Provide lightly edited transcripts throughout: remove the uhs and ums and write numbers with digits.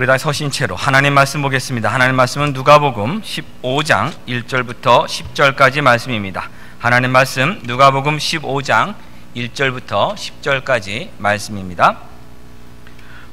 우리 다 서신 채로 하나님 말씀 보겠습니다. 하나님 말씀은 누가복음 15장 1절부터 10절까지 말씀입니다. 하나님 말씀 누가복음 15장 1절부터 10절까지 말씀입니다.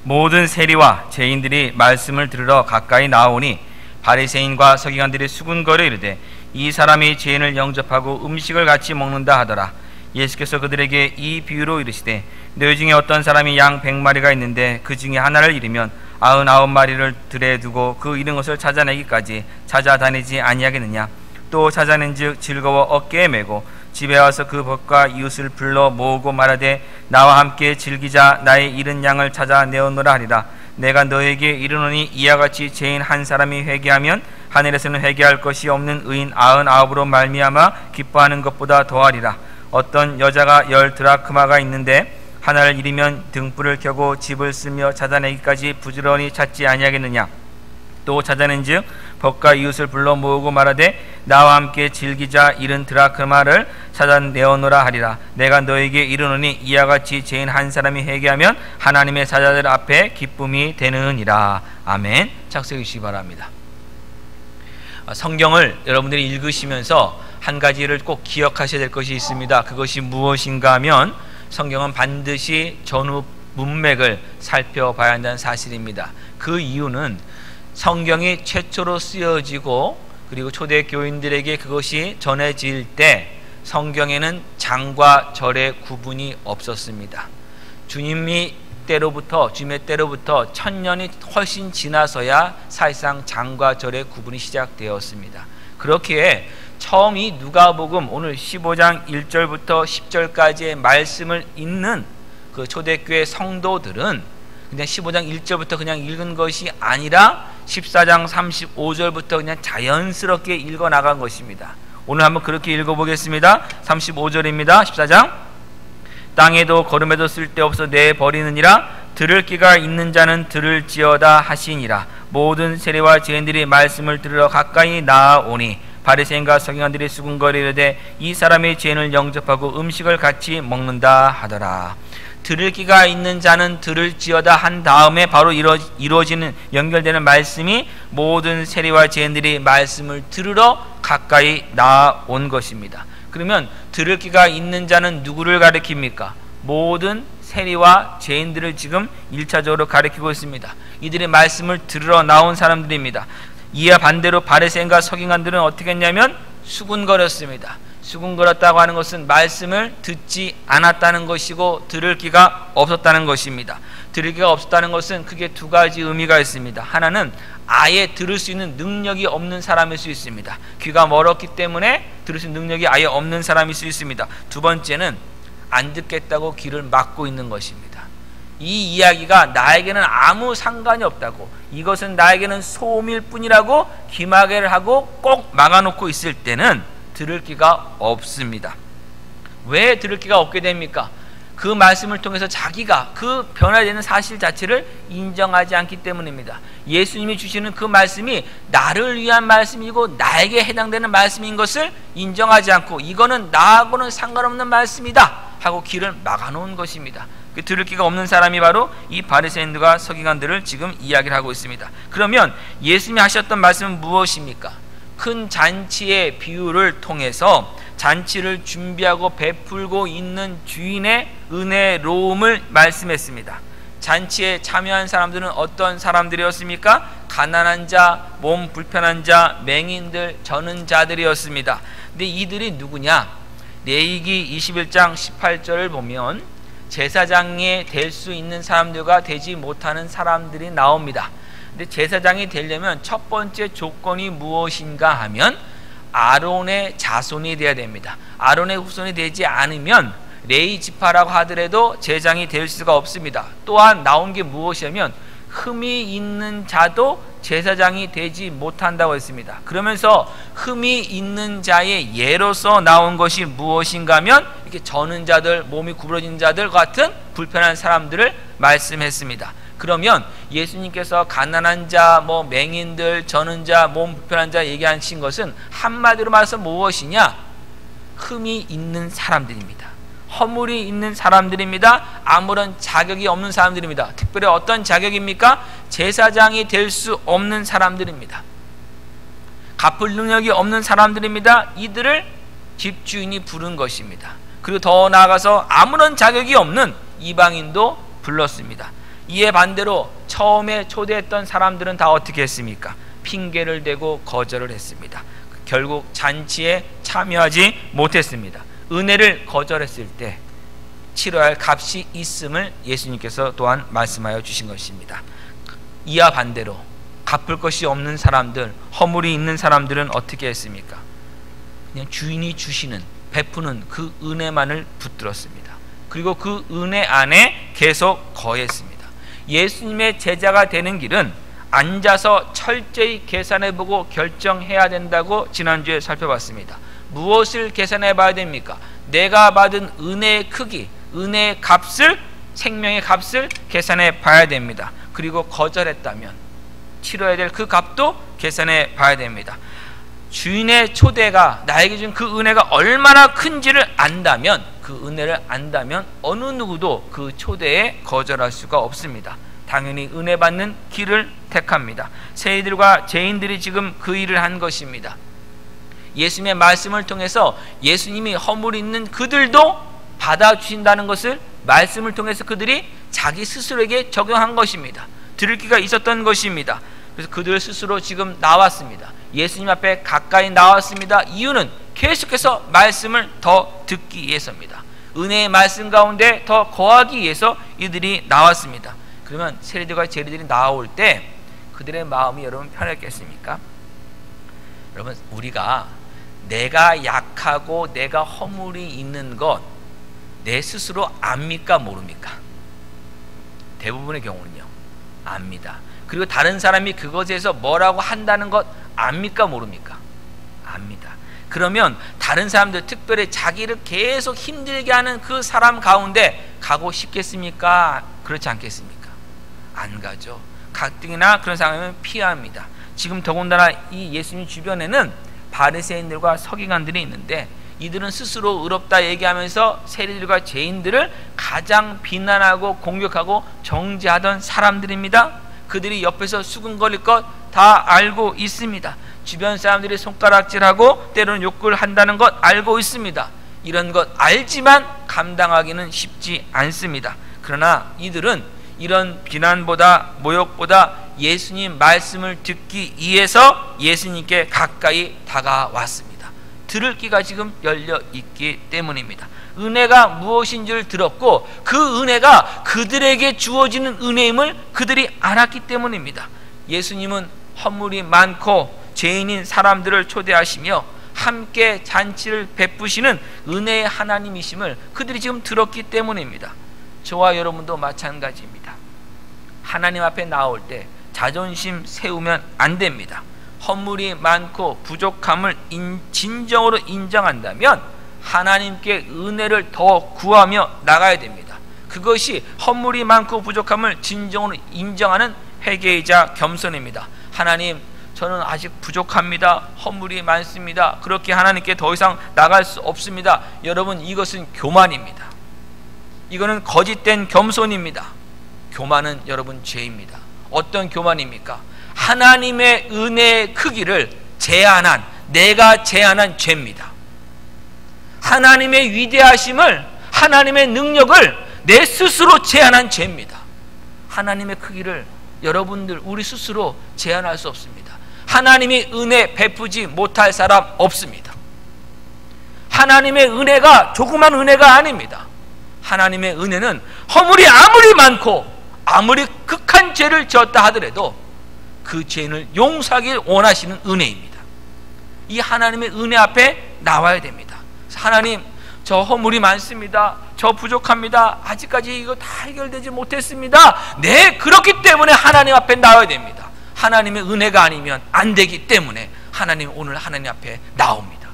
모든 세리와 죄인들이 말씀을 들으러 가까이 나오니 바리새인과 서기관들이 수군거려 이르되 이 사람이 죄인을 영접하고 음식을 같이 먹는다 하더라. 예수께서 그들에게 이 비유로 이르시되 너희 중에 어떤 사람이 양 100마리가 있는데 그 중에 하나를 잃으면 99마리를 들에 두고 그 잃은 것을 찾아내기까지 찾아다니지 아니하겠느냐. 또 찾아낸즉 즐거워 어깨에 메고 집에 와서 그 벗과 이웃을 불러 모으고 말하되 나와 함께 즐기자. 나의 잃은 양을 찾아내오노라 하리라. 내가 너에게 이르노니 이와 같이 죄인 한 사람이 회개하면 하늘에서는 회개할 것이 없는 의인 99으로 말미암아 기뻐하는 것보다 더하리라. 어떤 여자가 10드라크마가 있는데 하나를 잃으면 등불을 켜고 집을 쓰며 찾아내기까지 부지런히 찾지 아니하겠느냐. 또 찾아낸즉 벗과 이웃을 불러 모으고 말하되 나와 함께 즐기자. 잃은 드라크마를 찾아내오노라 하리라. 내가 너에게 이르노니 이와 같이 죄인 한 사람이 회개하면 하나님의 사자들 앞에 기쁨이 되느니라. 아멘. 착석해 주시기 바랍니다. 성경을 여러분들이 읽으시면서 한 가지를 꼭 기억하셔야 될 것이 있습니다. 그것이 무엇인가 하면 성경은 반드시 전후 문맥을 살펴봐야 한다는 사실입니다. 그 이유는 성경이 최초로 쓰여지고 그리고 초대 교인들에게 그것이 전해질 때 성경에는 장과 절의 구분이 없었습니다. 주님의 때로부터 1000년이 훨씬 지나서야 사실상 장과 절의 구분이 시작되었습니다. 그렇기에 처음 이 누가복음 오늘 15장 1절부터 10절까지의 말씀을 읽는 그 초대교회 성도들은 그냥 15장 1절부터 그냥 읽은 것이 아니라 14장 35절부터 그냥 자연스럽게 읽어 나간 것입니다. 오늘 한번 그렇게 읽어보겠습니다. 35절입니다. 14장 땅에도 걸음에도 쓸데없어 내버리느니라. 들을 귀가 있는 자는 들을지어다 하시니라. 모든 세리와 죄인들이 말씀을 들으러 가까이 나아오니 바리새인과 서기관들이 수군거리려되 이 사람이 죄인을 영접하고 음식을 같이 먹는다 하더라. 들을 귀가 있는 자는 들을지어다 한 다음에 바로 이루어지는 연결되는 말씀이 모든 세리와 죄인들이 말씀을 들으러 가까이 나아온 것입니다. 그러면 들을 귀가 있는 자는 누구를 가리킵니까? 모든 세리와 죄인들을 지금 1차적으로 가리키고 있습니다. 이들이 말씀을 들으러 나온 사람들입니다. 이와 반대로 바리새인과 서기관들은 어떻게 했냐면 수군거렸습니다. 수군거렸다고 하는 것은 말씀을 듣지 않았다는 것이고 들을 귀가 없었다는 것입니다. 들을 귀가 없었다는 것은 크게 두 가지 의미가 있습니다. 하나는 아예 들을 수 있는 능력이 없는 사람일 수 있습니다. 귀가 멀었기 때문에 들을 수 있는 능력이 아예 없는 사람일 수 있습니다. 두 번째는 안 듣겠다고 귀를 막고 있는 것입니다. 이 이야기가 나에게는 아무 상관이 없다고, 이것은 나에게는 소음일 뿐이라고 귀마개를 하고 꼭 막아놓고 있을 때는 들을 귀가 없습니다. 왜 들을 귀가 없게 됩니까? 그 말씀을 통해서 자기가 그 변화되는 사실 자체를 인정하지 않기 때문입니다. 예수님이 주시는 그 말씀이 나를 위한 말씀이고 나에게 해당되는 말씀인 것을 인정하지 않고 이거는 나하고는 상관없는 말씀이다 하고 귀를 막아놓은 것입니다. 그 들을 귀가 없는 사람이 바로 이 바리새인들과 서기관들을 지금 이야기를 하고 있습니다. 그러면 예수님이 하셨던 말씀은 무엇입니까? 큰 잔치의 비유를 통해서 잔치를 준비하고 베풀고 있는 주인의 은혜로움을 말씀했습니다. 잔치에 참여한 사람들은 어떤 사람들이었습니까? 가난한 자, 몸 불편한 자, 맹인들, 저는 자들이었습니다. 근데 이들이 누구냐? 레위기 21장 18절을 보면 제사장이 될 수 있는 사람들과 되지 못하는 사람들이 나옵니다. 근데 제사장이 되려면 첫 번째 조건이 무엇인가 하면 아론의 자손이 되어야 됩니다. 아론의 후손이 되지 않으면 레위 지파라고 하더라도 제사장이 될 수가 없습니다. 또한 나온 게 무엇이냐면 흠이 있는 자도 제사장이 되지 못한다고 했습니다. 그러면서 흠이 있는 자의 예로서 나온 것이 무엇인가 하면 이렇게 저는 자들, 몸이 구부러진 자들 같은 불편한 사람들을 말씀했습니다. 그러면 예수님께서 가난한 자, 맹인들, 저는 자, 몸 불편한 자 얘기하신 것은 한마디로 말해서 무엇이냐? 흠이 있는 사람들입니다. 허물이 있는 사람들입니다. 아무런 자격이 없는 사람들입니다. 특별히 어떤 자격입니까? 제사장이 될 수 없는 사람들입니다. 갚을 능력이 없는 사람들입니다. 이들을 집주인이 부른 것입니다. 그리고 더 나아가서 아무런 자격이 없는 이방인도 불렀습니다. 이에 반대로 처음에 초대했던 사람들은 다 어떻게 했습니까? 핑계를 대고 거절을 했습니다. 결국 잔치에 참여하지 못했습니다. 은혜를 거절했을 때 치러야 할 값이 있음을 예수님께서 또한 말씀하여 주신 것입니다. 이와 반대로 갚을 것이 없는 사람들, 허물이 있는 사람들은 어떻게 했습니까? 그냥 주인이 주시는, 베푸는 그 은혜만을 붙들었습니다. 그리고 그 은혜 안에 계속 거했습니다. 예수님의 제자가 되는 길은 앉아서 철저히 계산해보고 결정해야 된다고 지난주에 살펴봤습니다. 무엇을 계산해 봐야 됩니까? 내가 받은 은혜의 크기, 은혜의 값을, 생명의 값을 계산해 봐야 됩니다. 그리고 거절했다면 치러야 될 그 값도 계산해 봐야 됩니다. 주인의 초대가 나에게 준 그 은혜가 얼마나 큰지를 안다면, 그 은혜를 안다면 어느 누구도 그 초대에 거절할 수가 없습니다. 당연히 은혜 받는 길을 택합니다. 세리들과 죄인들이 지금 그 일을 한 것입니다. 예수님의 말씀을 통해서 예수님이 허물 있는 그들도 받아주신다는 것을 말씀을 통해서 그들이 자기 스스로에게 적용한 것입니다. 들을 기가 있었던 것입니다. 그래서 그들 스스로 지금 나왔습니다. 예수님 앞에 가까이 나왔습니다. 이유는 계속해서 말씀을 더 듣기 위해서입니다. 은혜의 말씀 가운데 더 거하기 위해서 이들이 나왔습니다. 그러면 세리들과 죄리들이 나올 때 그들의 마음이 여러분 편했겠습니까? 여러분, 우리가 내가 약하고 내가 허물이 있는 것 내 스스로 압니까 모릅니까? 대부분의 경우는요, 압니다. 그리고 다른 사람이 그것에 대해서 뭐라고 한다는 것 압니까 모릅니까? 압니다. 그러면 다른 사람들, 특별히 자기를 계속 힘들게 하는 그 사람 가운데 가고 싶겠습니까? 그렇지 않겠습니까? 안 가죠. 가뜩이나 그런 상황이면 피합니다. 지금 더군다나 이 예수님 주변에는 바리새인들과 서기관들이 있는데 이들은 스스로 의롭다 얘기하면서 세리들과 죄인들을 가장 비난하고 공격하고 정죄하던 사람들입니다. 그들이 옆에서 수근거릴 것 다 알고 있습니다. 주변 사람들이 손가락질하고 때로는 욕을 한다는 것 알고 있습니다. 이런 것 알지만 감당하기는 쉽지 않습니다. 그러나 이들은 이런 비난보다 모욕보다 예수님 말씀을 듣기 위해서 예수님께 가까이 다가왔습니다. 들을 귀가 지금 열려 있기 때문입니다. 은혜가 무엇인 줄 들었고 그 은혜가 그들에게 주어지는 은혜임을 그들이 알았기 때문입니다. 예수님은 허물이 많고 죄인인 사람들을 초대하시며 함께 잔치를 베푸시는 은혜의 하나님이심을 그들이 지금 들었기 때문입니다. 저와 여러분도 마찬가지입니다. 하나님 앞에 나올 때 자존심 세우면 안 됩니다. 허물이 많고 부족함을 진정으로 인정한다면 하나님께 은혜를 더 구하며 나가야 됩니다. 그것이 허물이 많고 부족함을 진정으로 인정하는 회개이자 겸손입니다. 하나님, 저는 아직 부족합니다. 허물이 많습니다. 그렇게 하나님께 더 이상 나갈 수 없습니다. 여러분, 이것은 교만입니다. 이거는 거짓된 겸손입니다. 교만은 여러분 죄입니다. 어떤 교만입니까? 하나님의 은혜의 크기를 제한한, 내가 제한한 죄입니다. 하나님의 위대하심을, 하나님의 능력을 내 스스로 제한한 죄입니다. 하나님의 크기를 여러분들, 우리 스스로 제한할 수 없습니다. 하나님의 은혜 베푸지 못할 사람 없습니다. 하나님의 은혜가 조그만 은혜가 아닙니다. 하나님의 은혜는 허물이 아무리 많고 아무리 극한 죄를 지었다 하더라도 그 죄인을 용서하길 원하시는 은혜입니다. 이 하나님의 은혜 앞에 나와야 됩니다. 하나님, 저 허물이 많습니다. 저 부족합니다. 아직까지 이거 다 해결되지 못했습니다. 네, 그렇기 때문에 하나님 앞에 나와야 됩니다. 하나님의 은혜가 아니면 안 되기 때문에 하나님, 오늘 하나님 앞에 나옵니다.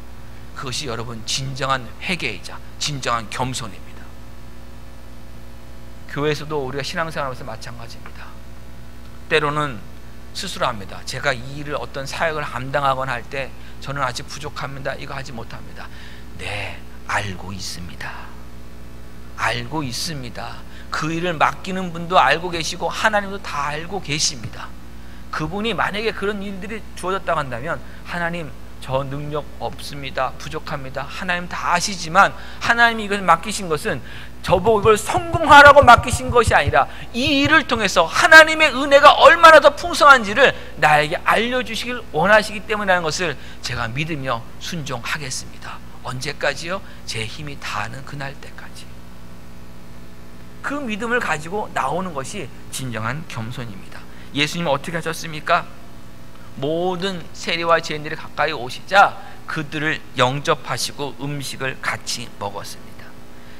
그것이 여러분 진정한 회개이자 진정한 겸손입니다. 교회에서도 우리가 신앙생활하면서 마찬가지입니다. 때로는 스스로 합니다. 제가 이 일을, 어떤 사역을 감당하거나 할 때 저는 아직 부족합니다. 이거 하지 못합니다. 네, 알고 있습니다. 알고 있습니다. 그 일을 맡기는 분도 알고 계시고 하나님도 다 알고 계십니다. 그분이 만약에 그런 일들이 주어졌다고 한다면 하나님 저 능력 없습니다. 부족합니다. 하나님 다 아시지만 하나님이 이걸 맡기신 것은 저보고 이걸 성공하라고 맡기신 것이 아니라 이 일을 통해서 하나님의 은혜가 얼마나 더 풍성한지를 나에게 알려주시길 원하시기 때문이라는 것을 제가 믿으며 순종하겠습니다. 언제까지요? 제 힘이 다하는 그날 때까지. 그 믿음을 가지고 나오는 것이 진정한 겸손입니다. 예수님은 어떻게 하셨습니까? 모든 세리와 죄인들이 가까이 오시자 그들을 영접하시고 음식을 같이 먹었습니다.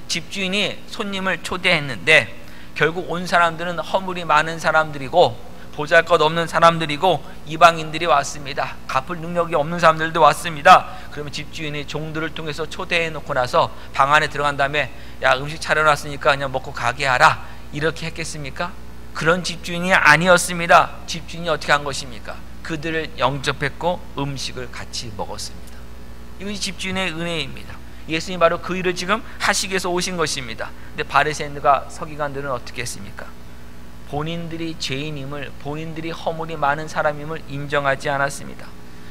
집주인이 손님을 초대했는데 결국 온 사람들은 허물이 많은 사람들이고 보잘것없는 사람들이고 이방인들이 왔습니다. 갚을 능력이 없는 사람들도 왔습니다. 그러면 집주인이 종들을 통해서 초대해 놓고 나서 방 안에 들어간 다음에 야 음식 차려놨으니까 그냥 먹고 가게 하라 이렇게 했겠습니까? 그런 집주인이 아니었습니다. 집주인이 어떻게 한 것입니까? 그들을 영접했고 음식을 같이 먹었습니다. 이것이 집주인의 은혜입니다. 예수님이 바로 그 일을 지금 하시기 위해서 오신 것입니다. 근데 바리새인들과 서기관들은 어떻게 했습니까? 본인들이 죄인임을, 본인들이 허물이 많은 사람임을 인정하지 않았습니다.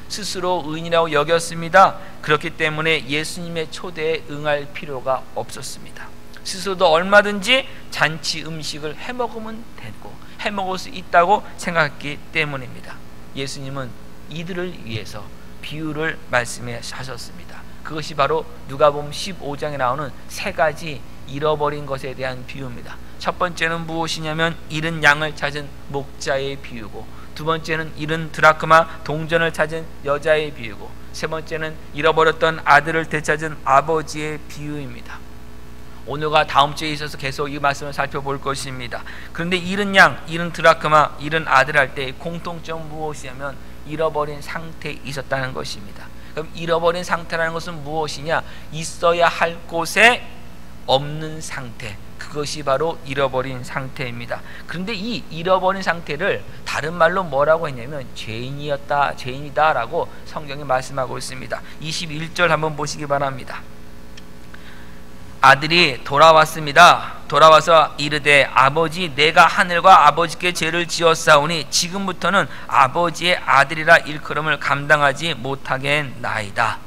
스스로 의인이라고 여겼습니다. 그렇기 때문에 예수님의 초대에 응할 필요가 없었습니다. 스스로도 얼마든지 잔치 음식을 해먹으면 되고 해먹을 수 있다고 생각했기 때문입니다. 예수님은 이들을 위해서 비유를 말씀하셨습니다. 그것이 바로 누가복음 15장에 나오는 세 가지 잃어버린 것에 대한 비유입니다. 첫 번째는 무엇이냐면 잃은 양을 찾은 목자의 비유고, 두 번째는 잃은 드라크마 동전을 찾은 여자의 비유고, 세 번째는 잃어버렸던 아들을 되찾은 아버지의 비유입니다. 오늘과 다음 주에 있어서 계속 이 말씀을 살펴볼 것입니다. 그런데 잃은 양, 잃은 드라크마, 잃은 아들 할 때 공통점 무엇이냐면 잃어버린 상태에 있었다는 것입니다. 그럼 잃어버린 상태라는 것은 무엇이냐? 있어야 할 곳에 없는 상태, 그것이 바로 잃어버린 상태입니다. 그런데 이 잃어버린 상태를 다른 말로 뭐라고 했냐면 죄인이었다, 죄인이다 라고 성경이 말씀하고 있습니다. 21절 한번 보시기 바랍니다. 아들이 돌아왔습니다. 돌아와서 이르되 아버지 내가 하늘과 아버지께 죄를 지었사오니 지금부터는 아버지의 아들이라 일컬음을 감당하지 못하겠나이다.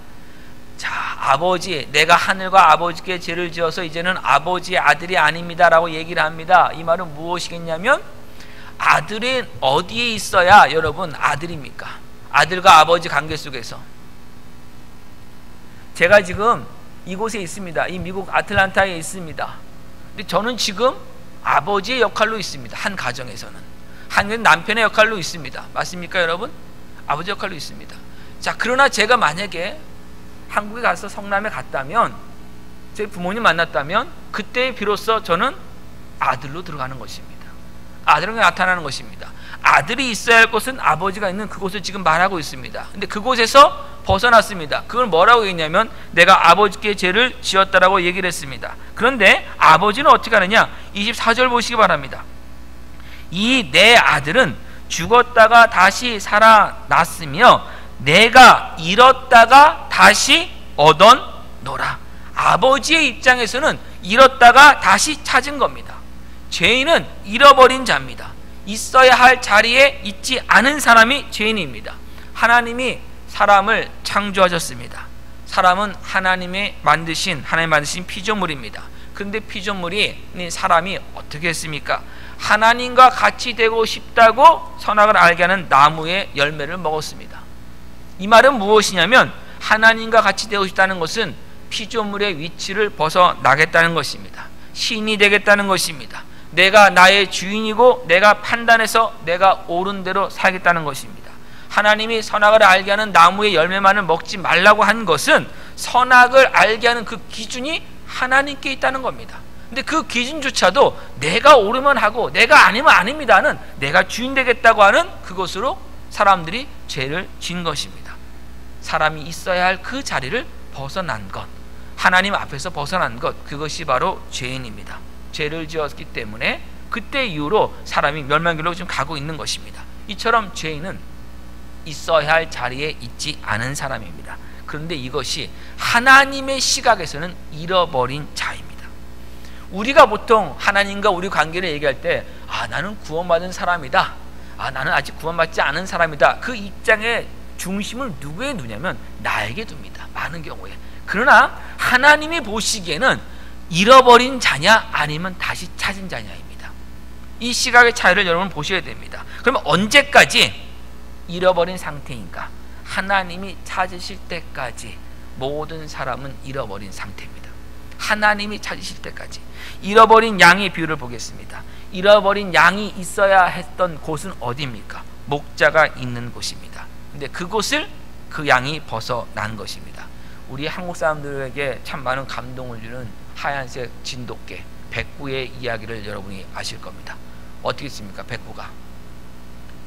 자, 아버지, 내가 하늘과 아버지께 죄를 지어서 이제는 아버지의 아들이 아닙니다 라고 얘기를 합니다. 이 말은 무엇이겠냐면 아들이 어디에 있어야 여러분 아들입니까? 아들과 아버지 관계 속에서. 제가 지금 이곳에 있습니다. 이 미국 아틀란타에 있습니다. 근데 저는 지금 아버지의 역할로 있습니다. 한 가정에서는. 한 남편의 역할로 있습니다. 맞습니까 여러분? 아버지 역할로 있습니다. 자, 그러나 제가 만약에 한국에 가서 성남에 갔다면, 제 부모님 만났다면 그때 비로소 저는 아들로 들어가는 것입니다. 아들은 나타나는 것입니다. 아들이 있어야 할 곳은 아버지가 있는 그곳을 지금 말하고 있습니다. 근데 그곳에서 벗어났습니다. 그걸 뭐라고 했냐면 내가 아버지께 죄를 지었다라고 얘기를 했습니다. 그런데 아버지는 어떻게 하느냐? 24절 보시기 바랍니다. 이 내 아들은 죽었다가 다시 살아났으며 내가 잃었다가 다시 얻어노라. 아버지의 입장에서는 잃었다가 다시 찾은 겁니다. 죄인은 잃어버린 자입니다. 있어야 할 자리에 있지 않은 사람이 죄인입니다. 하나님이 사람을 창조하셨습니다. 사람은 하나님이 만드신 피조물입니다. 그런데 피조물이 사람이 어떻게 했습니까? 하나님과 같이 되고 싶다고 선악을 알게 하는 나무의 열매를 먹었습니다. 이 말은 무엇이냐면 하나님과 같이 되고 싶다는 것은 피조물의 위치를 벗어나겠다는 것입니다. 신이 되겠다는 것입니다. 내가 나의 주인이고 내가 판단해서 내가 옳은 대로 살겠다는 것입니다. 하나님이 선악을 알게 하는 나무의 열매만을 먹지 말라고 한 것은 선악을 알게 하는 그 기준이 하나님께 있다는 겁니다. 근데 그 기준조차도 내가 옳으면 하고 내가 아니면 아닙니다는 내가 주인 되겠다고 하는 그것으로 사람들이 죄를 지은 것입니다. 사람이 있어야 할 그 자리를 벗어난 것, 하나님 앞에서 벗어난 것, 그것이 바로 죄인입니다. 죄를 지었기 때문에 그때 이후로 사람이 멸망길로 지금 가고 있는 것입니다. 이처럼 죄인은 있어야 할 자리에 있지 않은 사람입니다. 그런데 이것이 하나님의 시각에서는 잃어버린 자입니다. 우리가 보통 하나님과 우리 관계를 얘기할 때 나는 구원받은 사람이다, 나는 아직 구원받지 않은 사람이다, 그 입장의 중심을 누구에 두냐면 나에게 둡니다, 많은 경우에. 그러나 하나님이 보시기에는 잃어버린 자냐 아니면 다시 찾은 자냐입니다. 이 시각의 차이를 여러분 보셔야 됩니다. 그러면 언제까지 잃어버린 상태인가? 하나님이 찾으실 때까지 모든 사람은 잃어버린 상태입니다. 하나님이 찾으실 때까지. 잃어버린 양의 비유를 보겠습니다. 잃어버린 양이 있어야 했던 곳은 어디입니까? 목자가 있는 곳입니다. 근데 그곳을 그 양이 벗어난 것입니다. 우리 한국 사람들에게 참 많은 감동을 주는 하얀색 진돗개 백구의 이야기를 여러분이 아실 겁니다. 어떻게 했습니까? 백구가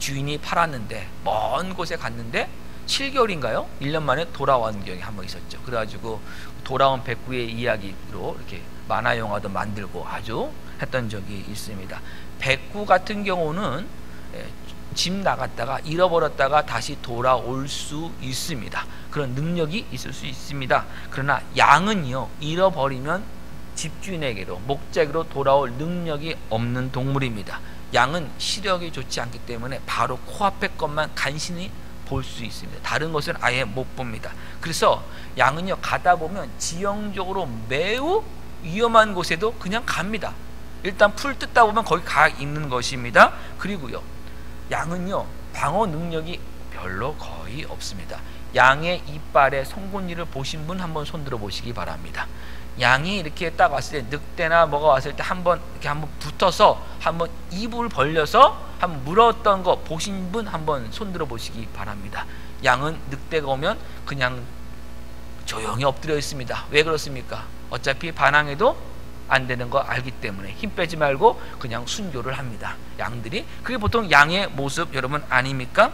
주인이 팔았는데 먼 곳에 갔는데 7개월인가요? 1년 만에 돌아온 경우가 한번 있었죠. 그래가지고 돌아온 백구의 이야기로 이렇게 만화 영화도 만들고 아주 했던 적이 있습니다. 백구 같은 경우는 집 나갔다가 잃어버렸다가 다시 돌아올 수 있습니다. 그런 능력이 있을 수 있습니다. 그러나 양은요, 잃어버리면 집주인에게로, 목자에게로 돌아올 능력이 없는 동물입니다. 양은 시력이 좋지 않기 때문에 바로 코앞의 것만 간신히 볼 수 있습니다. 다른 것은 아예 못 봅니다. 그래서 양은요, 가다 보면 지형적으로 매우 위험한 곳에도 그냥 갑니다. 일단 풀 뜯다 보면 거기 가 있는 것입니다. 그리고요, 양은요, 방어 능력이 별로 거의 없습니다. 양의 이빨에 송곳니를 보신 분 한번 손들어 보시기 바랍니다. 양이 이렇게 딱 왔을 때, 늑대나 뭐가 왔을 때 한번 이렇게 한번 붙어서 한번 입을 벌려서 한번 물었던 거 보신 분 한번 손들어 보시기 바랍니다. 양은 늑대가 오면 그냥 조용히 엎드려 있습니다. 왜 그렇습니까? 어차피 반항해도 안 되는 거 알기 때문에 힘 빼지 말고 그냥 순교를 합니다. 양들이. 그게 보통 양의 모습 여러분 아닙니까?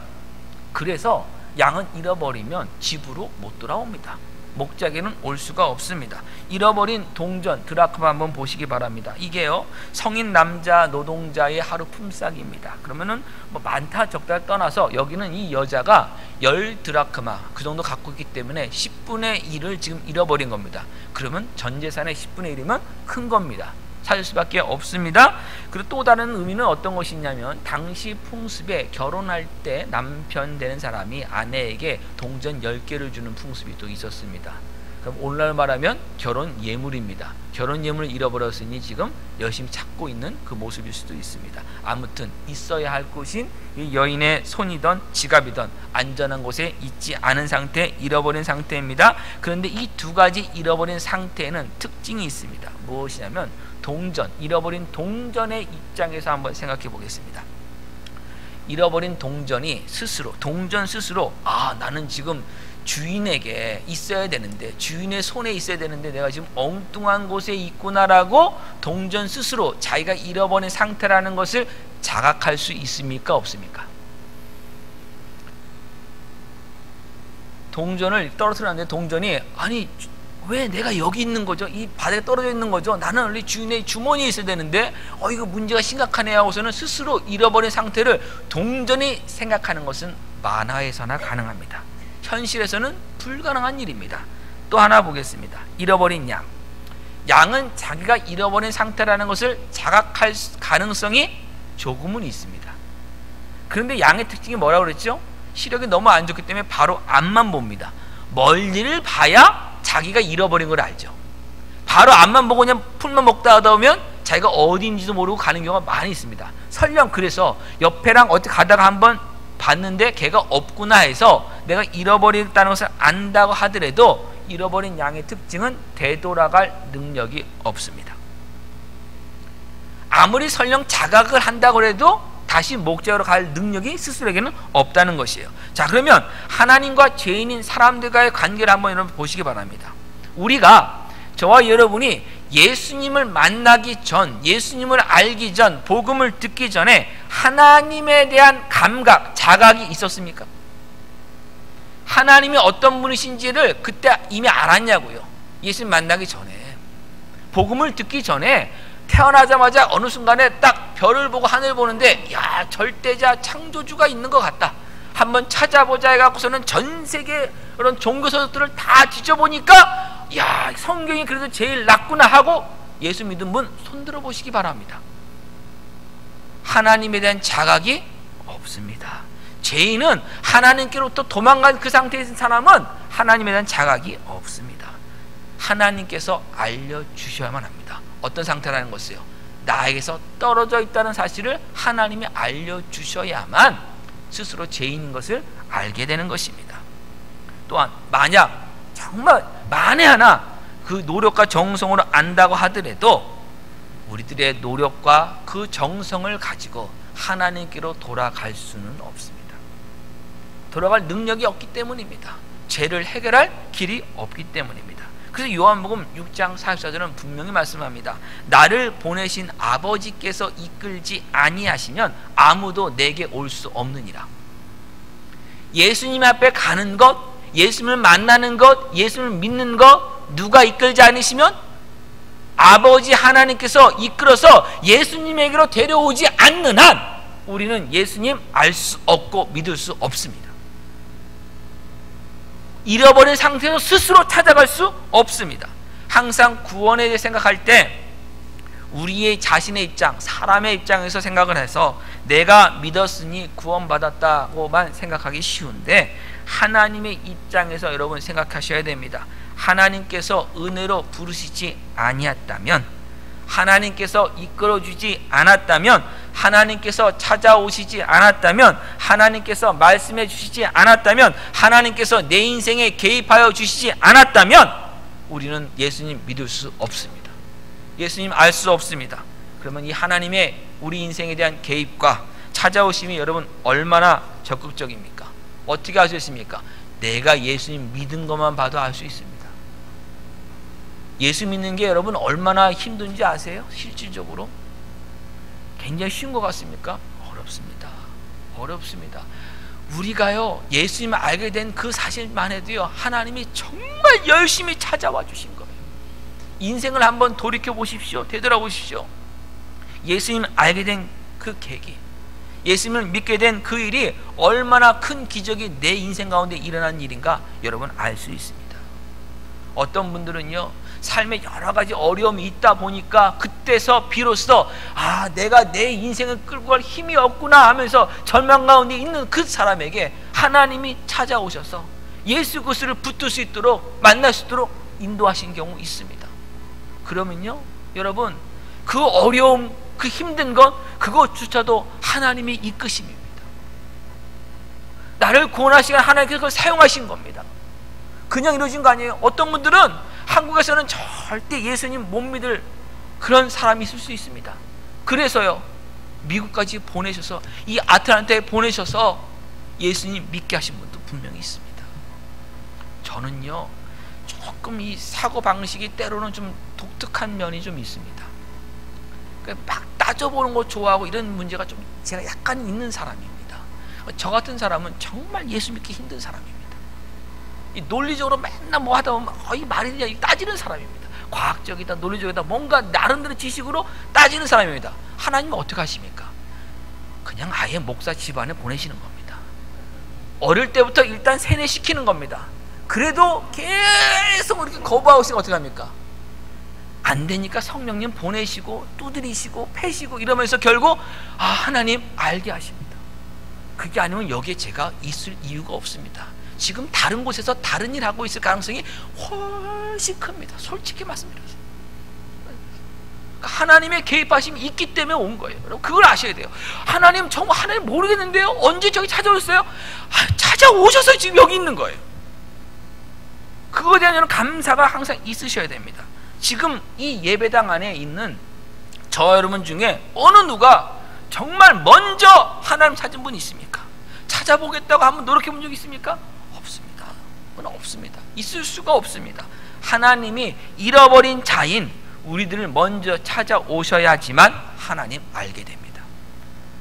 그래서 양은 잃어버리면 집으로 못 돌아옵니다. 목자에게는 올 수가 없습니다. 잃어버린 동전 드라크마 한번 보시기 바랍니다. 이게요, 성인 남자 노동자의 하루 품삯입니다. 그러면은 뭐 많다 적다를 떠나서 여기는 이 여자가 10드라크마 그 정도 갖고 있기 때문에 10분의 1을 지금 잃어버린 겁니다. 그러면 전 재산의 10분의 1이면 큰 겁니다. 찾을 수밖에 없습니다. 그리고 또 다른 의미는 어떤 것이 있냐면, 당시 풍습에 결혼할 때 남편 되는 사람이 아내에게 동전 10개를 주는 풍습이 또 있었습니다. 그럼 오늘날 말하면 결혼 예물입니다. 결혼 예물을 잃어버렸으니 지금 열심히 찾고 있는 그 모습일 수도 있습니다. 아무튼 있어야 할 곳인 이 여인의 손이든 지갑이든 안전한 곳에 있지 않은 상태, 잃어버린 상태입니다. 그런데 이 두 가지 잃어버린 상태에는 특징이 있습니다. 무엇이냐면 동전, 잃어버린 동전의 입장에서 한번 생각해 보겠습니다. 잃어버린 동전이 스스로, 동전 스스로 나는 지금 주인에게 있어야 되는데, 주인의 손에 있어야 되는데 내가 지금 엉뚱한 곳에 있구나라고 동전 스스로 자기가 잃어버린 상태라는 것을 자각할 수 있습니까? 없습니까? 동전을 떨어뜨렸는데 동전이 왜 내가 여기 있는 거죠? 이 바닥에 떨어져 있는 거죠? 나는 원래 주인의 주머니에 있어야 되는데 이거 문제가 심각하네 하고서는 스스로 잃어버린 상태를 동전이 생각하는 것은 만화에서나 가능합니다. 현실에서는 불가능한 일입니다. 또 하나 보겠습니다. 잃어버린 양. 양은 자기가 잃어버린 상태라는 것을 자각할 가능성이 조금은 있습니다. 그런데 양의 특징이 뭐라고 그랬죠? 시력이 너무 안 좋기 때문에 바로 앞만 봅니다. 멀리를 봐야 자기가 잃어버린 걸 알죠. 바로 앞만 보고 그냥 풀만 먹다 하다 보면 자기가 어디인지도 모르고 가는 경우가 많이 있습니다. 설령 그래서 옆에랑 어디 가다가 한번 봤는데 걔가 없구나 해서 내가 잃어버렸다는 것을 안다고 하더라도 잃어버린 양의 특징은 되돌아갈 능력이 없습니다. 아무리 설령 자각을 한다고 해도 다시 목적으로 갈 능력이 스스로에게는 없다는 것이에요. 자, 그러면 하나님과 죄인인 사람들과의 관계를 한번 여러분 보시기 바랍니다. 우리가, 저와 여러분이 예수님을 만나기 전, 예수님을 알기 전, 복음을 듣기 전에 하나님에 대한 감각, 자각이 있었습니까? 하나님이 어떤 분이신지를 그때 이미 알았냐고요. 예수님 만나기 전에. 복음을 듣기 전에 태어나자마자 어느 순간에 딱 별을 보고 하늘 보는데, 야, 절대자 창조주가 있는 것 같다. 한번 찾아보자 해갖고서는 전 세계 그런 종교서적들을 다 뒤져보니까, 야, 성경이 그래도 제일 낫구나 하고 예수 믿은 분 손들어 보시기 바랍니다. 하나님에 대한 자각이 없습니다. 죄인은 하나님께로부터 도망간 그 상태에 있는 사람은 하나님에 대한 자각이 없습니다. 하나님께서 알려주셔야만 합니다. 어떤 상태라는 것이요, 나에게서 떨어져 있다는 사실을 하나님이 알려주셔야만 스스로 죄인인 것을 알게 되는 것입니다. 또한 만약 정말 만에 하나 그 노력과 정성으로 안다고 하더라도 우리들의 노력과 그 정성을 가지고 하나님께로 돌아갈 수는 없습니다. 돌아갈 능력이 없기 때문입니다. 죄를 해결할 길이 없기 때문입니다. 그래서 요한복음 6장 44절은 분명히 말씀합니다. 나를 보내신 아버지께서 이끌지 아니하시면 아무도 내게 올 수 없느니라. 예수님 앞에 가는 것, 예수님을 만나는 것, 예수님을 믿는 것 누가 이끌지 않으시면 아버지 하나님께서 이끌어서 예수님에게로 데려오지 않는 한 우리는 예수님 알 수 없고 믿을 수 없습니다. 잃어버린 상태에서 스스로 찾아갈 수 없습니다. 항상 구원에 대해 생각할 때 우리의 자신의 입장, 사람의 입장에서 생각을 해서 내가 믿었으니 구원받았다고만 생각하기 쉬운데 하나님의 입장에서 여러분 생각하셔야 됩니다. 하나님께서 은혜로 부르시지 아니었다면, 하나님께서 이끌어주지 않았다면, 하나님께서 찾아오시지 않았다면, 하나님께서 말씀해 주시지 않았다면, 하나님께서 내 인생에 개입하여 주시지 않았다면 우리는 예수님 믿을 수 없습니다. 예수님 알 수 없습니다. 그러면 이 하나님의 우리 인생에 대한 개입과 찾아오심이 여러분 얼마나 적극적입니까? 어떻게 알 수 있습니까? 내가 예수님 믿은 것만 봐도 알 수 있습니다. 예수 믿는 게 여러분 얼마나 힘든지 아세요? 실질적으로 굉장히 쉬운 것 같습니까? 어렵습니다. 어렵습니다. 우리가요 예수님을 알게 된 그 사실만 해도요 하나님이 정말 열심히 찾아와 주신 거예요. 인생을 한번 돌이켜 보십시오. 되돌아보십시오. 예수님을 알게 된 그 계기, 예수님을 믿게 된 그 일이 얼마나 큰 기적이 내 인생 가운데 일어난 일인가 여러분 알 수 있습니다. 어떤 분들은요 삶에 여러 가지 어려움이 있다 보니까 그때서 비로소 아 내가 내 인생을 끌고 갈 힘이 없구나 하면서 절망 가운데 있는 그 사람에게 하나님이 찾아오셔서 예수 그리스도를 붙들 수 있도록 만날 수 있도록 인도하신 경우 있습니다. 그러면요 여러분 그 어려움 그 힘든 것 그것조차도 하나님이 이끄심입니다. 나를 구원하시고 하나님께서 그걸 사용하신 겁니다. 그냥 이루어진 거 아니에요. 어떤 분들은 한국에서는 절대 예수님 못 믿을 그런 사람이 있을 수 있습니다. 그래서요 미국까지 보내셔서 이 아틀란타에 보내셔서 예수님 믿게 하신 분도 분명히 있습니다. 저는요 조금 이 사고방식이 때로는 좀 독특한 면이 좀 있습니다. 막 따져보는 거 좋아하고 이런 문제가 좀 제가 약간 있는 사람입니다. 저 같은 사람은 정말 예수 믿기 힘든 사람입니다. 이 논리적으로 맨날 뭐 하다 보면 이 말이냐 따지는 사람입니다. 과학적이다 논리적이다 뭔가 나름대로 지식으로 따지는 사람입니다. 하나님은 어떻게 하십니까? 그냥 아예 목사 집안에 보내시는 겁니다. 어릴 때부터 일단 세뇌시키는 겁니다. 그래도 계속 이렇게 거부하고 있으면 어떻게 합니까? 안 되니까 성령님 보내시고 두드리시고 패시고 이러면서 결국 아 하나님 알게 하십니다. 그게 아니면 여기에 제가 있을 이유가 없습니다. 지금 다른 곳에서 다른 일 하고 있을 가능성이 훨씬 큽니다. 솔직히 말씀드려요. 하나님의 개입하심이 있기 때문에 온 거예요. 여러분 그걸 아셔야 돼요. 하나님 정말 하나님 모르겠는데요. 언제 저기 찾아오셨어요? 찾아오셔서 지금 여기 있는 거예요. 그거에 대한 여러분 감사가 항상 있으셔야 됩니다. 지금 이 예배당 안에 있는 저 여러분 중에 어느 누가 정말 먼저 하나님 찾은 분이 있습니까? 찾아보겠다고 한번 노력해 본 적 있습니까? 없습니다. 그건 없습니다. 있을 수가 없습니다. 하나님이 잃어버린 자인 우리들을 먼저 찾아오셔야지만 하나님 알게 됩니다.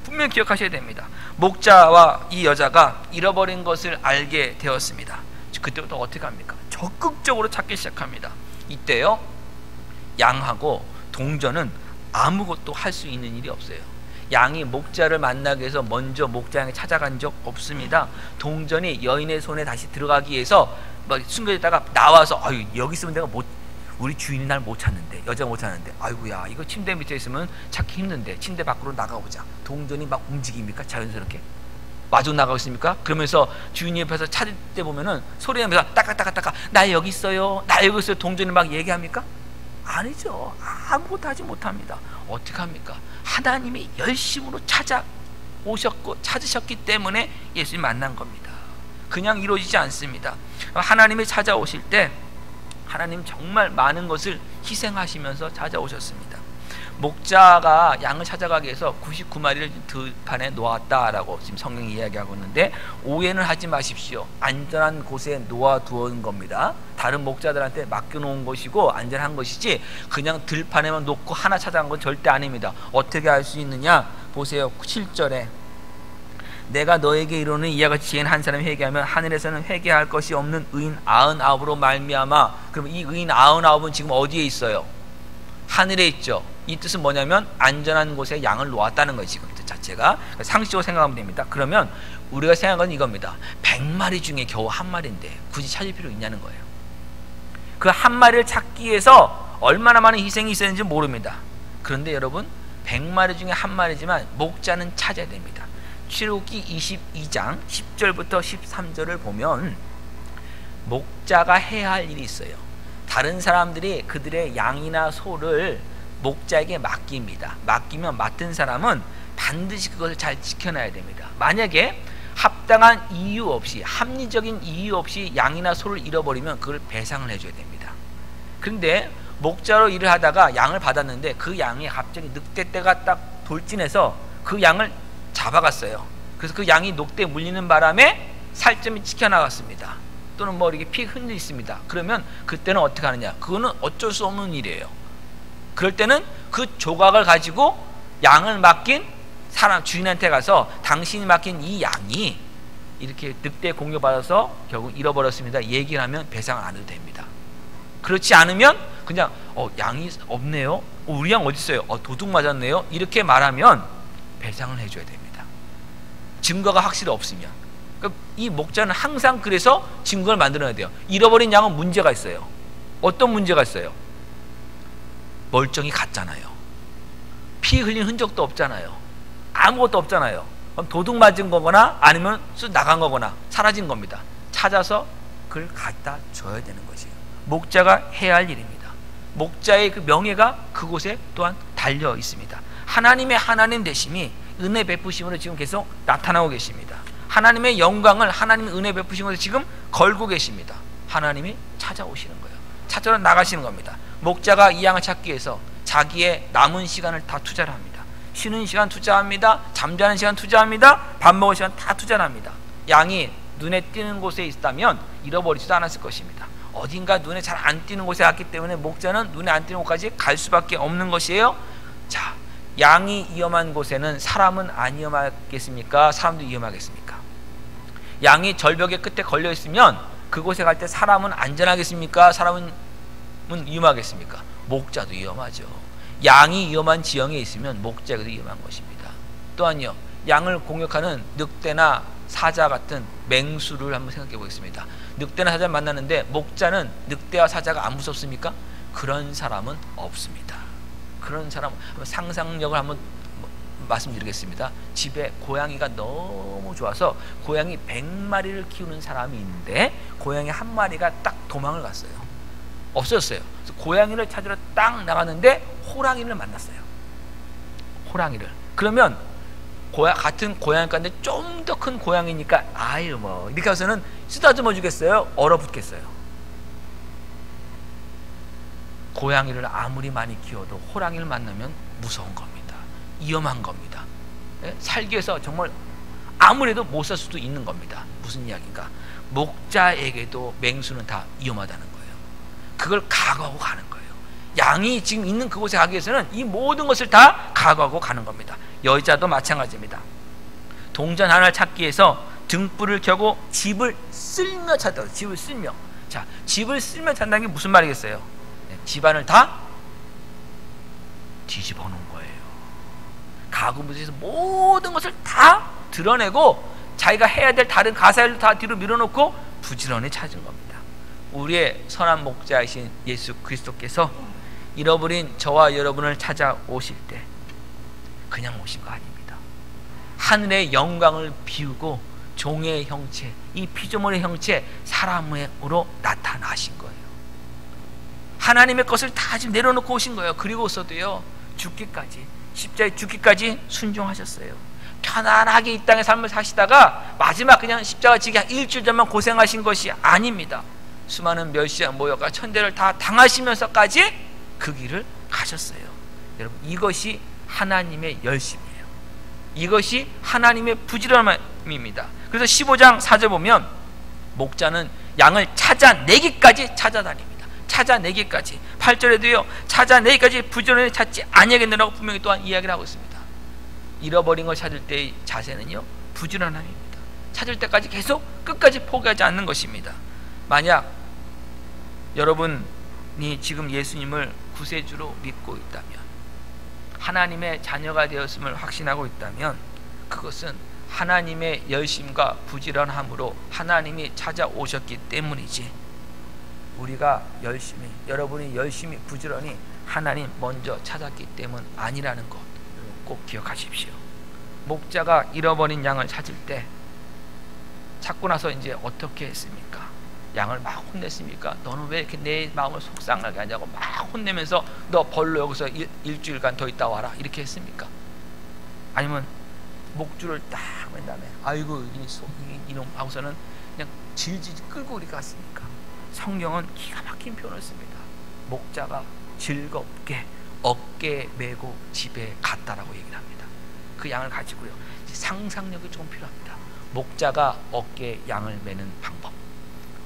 분명히 기억하셔야 됩니다. 목자와 이 여자가 잃어버린 것을 알게 되었습니다. 그때부터 어떻게 합니까? 적극적으로 찾기 시작합니다. 이때요 양하고 동전은 아무것도 할 수 있는 일이 없어요. 양이 목자를 만나기 위해서 먼저 목자에게 찾아간 적 없습니다. 동전이 여인의 손에 다시 들어가기 위해서 막 숨겨졌다가 나와서 아유 여기 있으면 내가 못 우리 주인이 날 못 찾는데, 여자가 못 찾는데, 아이고야 이거 침대 밑에 있으면 찾기 힘든데 침대 밖으로 나가보자. 동전이 막 움직입니까? 자연스럽게 마중 나가고 있습니까? 그러면서 주인이 옆에서 찾을 때 보면은 소리 내면서 따까따까따까 나 여기 있어요, 나 여기 있어요, 동전이 막 얘기합니까? 아니죠. 아무것도 하지 못합니다. 어떻게 합니까? 하나님이 열심으로 찾아오셨고 찾으셨기 때문에 예수님 만난 겁니다. 그냥 이루어지지 않습니다. 하나님이 찾아오실 때 하나님 정말 많은 것을 희생하시면서 찾아오셨습니다. 목자가 양을 찾아가기 위해서 99마리를 들판에 놓았다라고 지금 성경이 이야기하고 있는데, 오해는 하지 마십시오. 안전한 곳에 놓아두은 겁니다. 다른 목자들한테 맡겨놓은 것이고 안전한 것이지 그냥 들판에만 놓고 하나 찾아간 건 절대 아닙니다. 어떻게 알 수 있느냐? 보세요. 7절에 내가 너에게 이르노니 이와 같이 지혜는 한 사람이 회개하면 하늘에서는 회개할 것이 없는 의인 99으로 말미암아. 그럼 이 의인 99은 지금 어디에 있어요? 하늘에 있죠. 이 뜻은 뭐냐면 안전한 곳에 양을 놓았다는 거예요. 지금 뜻 자체가 상식적으로 생각하면 됩니다. 그러면 우리가 생각하는 이겁니다. 100마리 중에 겨우 한 마리인데 굳이 찾을 필요 있냐는 거예요. 그 한 마리를 찾기 위해서 얼마나 많은 희생이 있었는지 모릅니다. 그런데 여러분, 100마리 중에 한 마리지만 목자는 찾아야 됩니다. 출애굽기 22장 10절부터 13절을 보면 목자가 해야 할 일이 있어요. 다른 사람들이 그들의 양이나 소를 목자에게 맡깁니다. 맡기면 맡은 사람은 반드시 그것을 잘 지켜놔야 됩니다. 만약에 합당한 이유 없이, 합리적인 이유 없이 양이나 소를 잃어버리면 그걸 배상을 해줘야 됩니다. 그런데 목자로 일을 하다가 양을 받았는데 그 양이 갑자기 늑대떼가 딱 돌진해서 그 양을 잡아갔어요. 그래서 그 양이 녹대에 물리는 바람에 살점이 찍혀나갔습니다. 또는 뭐 이렇게 피 흔들려 있습니다. 그러면 그때는 어떻게 하느냐? 그거는 어쩔 수 없는 일이에요. 그럴 때는 그 조각을 가지고 양을 맡긴 사람 주인한테 가서 당신이 맡긴 이 양이 이렇게 늑대에 공격받아서 결국 잃어버렸습니다. 얘기를 하면 배상을 안 해도 됩니다. 그렇지 않으면 그냥 양이 없네요. 우리 양 어디 있어요? 도둑 맞았네요. 이렇게 말하면 배상을 해줘야 됩니다. 증거가 확실히 없으면. 그러니까 이 목자는 항상 그래서 증거를 만들어야 돼요. 잃어버린 양은 문제가 있어요. 어떤 문제가 있어요? 멀쩡히 갔잖아요. 피 흘린 흔적도 없잖아요. 아무것도 없잖아요. 그럼 도둑 맞은 거거나 아니면 쑥 나간 거거나 사라진 겁니다. 찾아서 그걸 갖다 줘야 되는 것이에요. 목자가 해야 할 일입니다. 목자의 그 명예가 그곳에 또한 달려 있습니다. 하나님의 하나님 되심이 은혜 베푸심으로 지금 계속 나타나고 계십니다. 하나님의 영광을 하나님의 은혜 베푸심으로 지금 걸고 계십니다. 하나님이 찾아오시는 거예요. 찾아러 나가시는 겁니다. 목자가 이 양을 찾기 위해서 자기의 남은 시간을 다 투자를 합니다. 쉬는 시간 투자합니다. 잠자는 시간 투자합니다. 밥 먹을 시간 다 투자를 합니다. 양이 눈에 띄는 곳에 있다면 잃어버리지도 않았을 것입니다. 어딘가 눈에 잘 안 띄는 곳에 갔기 때문에 목자는 눈에 안 띄는 곳까지 갈 수밖에 없는 것이에요. 자, 양이 위험한 곳에는 사람은 안 위험하겠습니까? 사람도 위험하겠습니까? 양이 절벽의 끝에 걸려 있으면 그곳에 갈 때 사람은 안전하겠습니까? 사람은 위험하겠습니까? 목자도 위험하죠. 양이 위험한 지형에 있으면 목자도 위험한 것입니다. 또한요, 양을 공격하는 늑대나 사자 같은 맹수를 한번 생각해 보겠습니다. 늑대나 사자를 만나는데 목자는 늑대와 사자가 안 무섭습니까? 그런 사람은 없습니다. 그런 사람, 상상력을 한번 말씀드리겠습니다. 집에 고양이가 너무 좋아서 고양이 100마리를 키우는 사람이 있는데 고양이 한 마리가 딱 도망을 갔어요. 없어졌어요. 그래서 고양이를 찾으러 딱 나갔는데 호랑이를 만났어요. 호랑이를. 그러면 같은 고양이과인데 좀 더 큰 고양이니까 아유 뭐 이렇게 해서는 쓰다듬어 주겠어요? 얼어붙겠어요? 고양이를 아무리 많이 키워도 호랑이를 만나면 무서운 겁니다. 위험한 겁니다. 예? 살기 위해서 정말 아무래도 못 살 수도 있는 겁니다. 무슨 이야기인가? 목자에게도 맹수는 다 위험하다는 거예요. 그걸 각오하고 가는 거예요. 양이 지금 있는 그곳에 가기 위해서는 이 모든 것을 다 각오하고 가는 겁니다. 여자도 마찬가지입니다. 동전 하나를 찾기 위해서 등불을 켜고 집을 쓸며 찾다. 집을 쓸며. 자, 집을 쓸며 찾는다는 게 무슨 말이겠어요? 집안을 다 뒤집어 놓은 거예요. 가구 무지에서 모든 것을 다 드러내고 자기가 해야 될 다른 가사일도 다 뒤로 밀어놓고 부지런히 찾은 겁니다. 우리의 선한 목자이신 예수 그리스도께서 잃어버린 저와 여러분을 찾아오실 때 그냥 오신 거 아닙니다. 하늘의 영광을 비우고 종의 형체, 이 피조물의 형체, 사람으로 나타나신 거예요. 하나님의 것을 다 지금 내려놓고 오신 거예요. 그리고서도요, 죽기까지, 십자가에 죽기까지 순종하셨어요. 편안하게 이 땅의 삶을 사시다가 마지막 그냥 십자가 지기 일주일 전만 고생하신 것이 아닙니다. 수많은 멸시와 모욕과 천대를 다 당하시면서까지 그 길을 가셨어요. 여러분, 이것이 하나님의 열심이에요. 이것이 하나님의 부지런함입니다. 그래서 15장 4절 보면 목자는 양을 찾아내기까지 찾아다닙니다. 찾아내기까지. 8절에도요, 찾아내기까지 부지런히 찾지 아니하겠느라고 분명히 또한 이야기를 하고 있습니다. 잃어버린 걸 찾을 때의 자세는요, 부지런함입니다. 찾을 때까지 계속 끝까지 포기하지 않는 것입니다. 만약 여러분이 지금 예수님을 구세주로 믿고 있다면, 하나님의 자녀가 되었음을 확신하고 있다면, 그것은 하나님의 열심과 부지런함으로 하나님이 찾아오셨기 때문이지, 우리가 열심히, 여러분이 열심히 부지런히 하나님 먼저 찾았기 때문 아니라는 것 꼭 기억하십시오. 목자가 잃어버린 양을 찾을 때 찾고 나서 이제 어떻게 했습니까? 양을 막 혼냈습니까? 너는 왜 이렇게 내 마음을 속상하게 하냐고 막 혼내면서 너 벌로 여기서 일주일간 더 있다 와라 이렇게 했습니까? 아니면 목줄을 딱 맨 다음에 아이고 이놈 하고서는 그냥 질질 끌고 우리 갔습니까? 성경은 기가 막힌 표현을 씁니다. 목자가 즐겁게 어깨에 메고 집에 갔다라고 얘기를 합니다. 그 양을 가지고요, 상상력이 좀 필요합니다. 목자가 어깨에 양을 매는 방법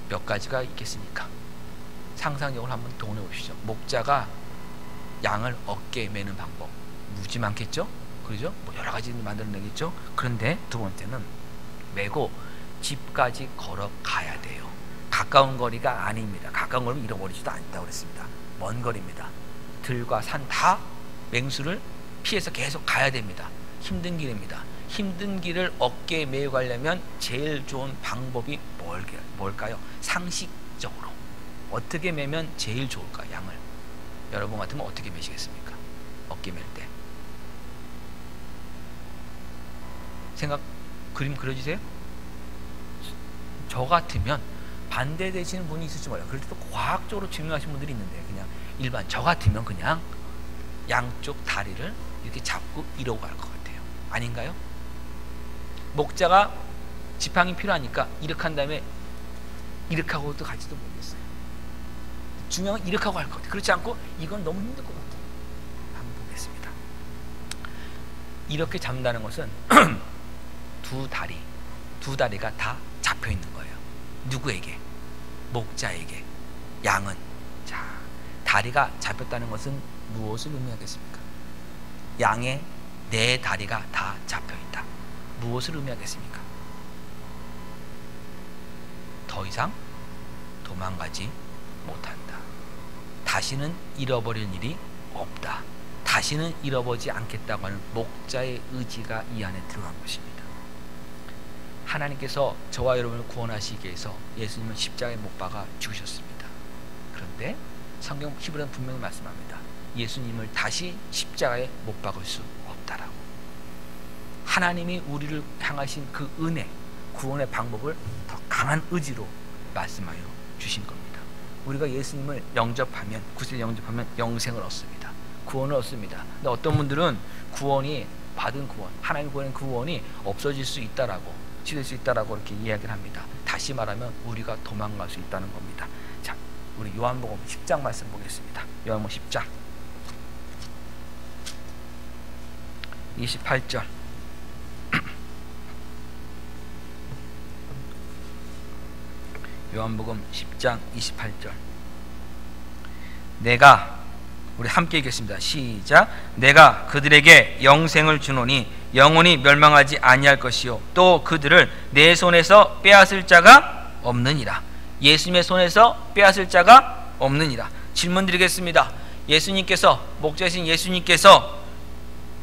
몇 가지가 있겠습니까? 상상력을 한번 동원해 보십시오. 목자가 양을 어깨에 매는 방법 무지 많겠죠? 그러죠? 뭐 여러 가지 만들어내겠죠? 그런데 두 번째는 메고 집까지 걸어가야 돼요. 가까운 거리가 아닙니다. 가까운 거리면 잃어버리지도 않다고 그랬습니다. 먼 거리입니다. 들과 산 다 맹수를 피해서 계속 가야 됩니다. 힘든 길입니다. 힘든 길을 어깨에 메고 가려면 제일 좋은 방법이 뭘까요? 상식적으로 어떻게 매면 제일 좋을까? 양을 여러분 같으면 어떻게 매시겠습니까? 어깨 맬 때 그림 그려주세요. 저 같으면 반대되시는 분이 있을지 몰라요. 그럴 때도 과학적으로 증명하신 분들이 있는데, 그냥 일반 저 같으면 그냥 양쪽 다리를 이렇게 잡고 이러고 갈 것 같아요. 아닌가요? 목자가 지팡이 필요하니까 이렇게 한 다음에 이렇게 하고도 갈지도 모르겠어요. 중요한 건 이렇게 하고 갈 것 같아요. 그렇지 않고 이건 너무 힘들 것 같아요. 한번 보겠습니다. 이렇게 잡는다는 것은 두 다리가 다 잡혀 있는 거예요. 누구에게? 목자에게. 양은. 자, 다리가 잡혔다는 것은 무엇을 의미하겠습니까? 양의 네 다리가 다 잡혀 있다. 무엇을 의미하겠습니까? 더 이상 도망가지 못한다. 다시는 잃어버릴 일이 없다. 다시는 잃어버리지 않겠다고 하는 목자의 의지가 이 안에 들어간 것입니다. 하나님께서 저와 여러분을 구원하시기 위해서 예수님은 십자가에 못 박아 죽으셨습니다. 그런데 성경 히브리서는 분명히 말씀합니다. 예수님을 다시 십자가에 못 박을 수 없다라고. 하나님이 우리를 향하신 그 은혜, 구원의 방법을 더 강한 의지로 말씀하여 주신 겁니다. 우리가 예수님을 영접하면, 구세를 영접하면 영생을 얻습니다. 구원을 얻습니다. 근데 어떤 분들은 구원이 받은 구원, 하나님 구원의 구원이 없어질 수 있다라고, 취될 수 있다라고 이렇게 이야기를 합니다. 다시 말하면 우리가 도망갈 수 있다는 겁니다. 자, 우리 요한복음 10장 말씀 보겠습니다. 요한복음 10장 28절. 요한복음 10장 28절. 내가, 우리 함께 읽겠습니다. 시작. 내가 그들에게 영생을 주노니 영원히 멸망하지 아니할 것이요 또 그들을 내 손에서 빼앗을 자가 없느니라. 예수님의 손에서 빼앗을 자가 없느니라. 질문 드리겠습니다. 예수님께서, 목자이신 예수님께서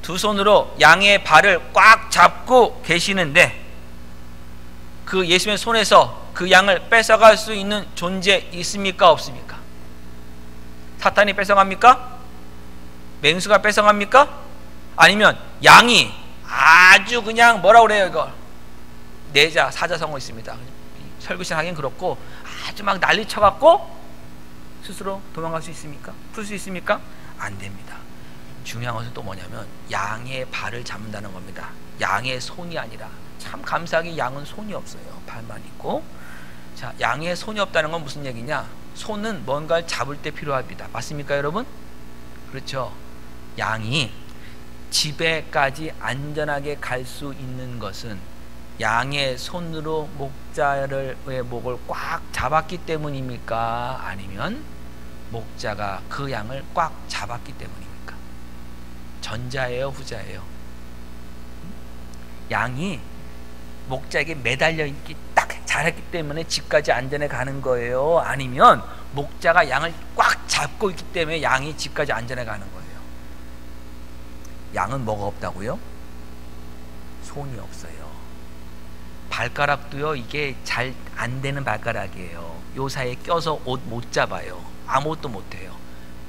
두 손으로 양의 발을 꽉 잡고 계시는데 그 예수님의 손에서 그 양을 뺏어갈 수 있는 존재 있습니까? 없습니까? 사탄이 뺏어갑니까? 맹수가 뺏어갑니까? 아니면 양이 아주 그냥 뭐라 그래요 이거 내자 사자성어 있습니다. 설교실 하긴 그렇고 아주 막 난리 쳐갖고 스스로 도망갈 수 있습니까? 풀 수 있습니까? 안 됩니다. 중요한 것은 또 뭐냐면 양의 발을 잡는다는 겁니다. 양의 손이 아니라, 참 감사하게 양은 손이 없어요. 발만 있고. 자, 양의 손이 없다는 건 무슨 얘기냐? 손은 뭔가를 잡을 때 필요합니다. 맞습니까 여러분? 그렇죠. 양이 집에까지 안전하게 갈 수 있는 것은 양의 손으로 목자의 목을 꽉 잡았기 때문입니까? 아니면 목자가 그 양을 꽉 잡았기 때문입니까? 전자예요, 후자예요? 양이 목자에게 매달려 있기 딱 잘했기 때문에 집까지 안전에 가는 거예요? 아니면 목자가 양을 꽉 잡고 있기 때문에 양이 집까지 안전에 가는 거예요? 양은 뭐가 없다고요? 손이 없어요. 발가락도요, 이게 잘 안 되는 발가락이에요. 요 사이에 껴서 옷 못 잡아요. 아무것도 못해요.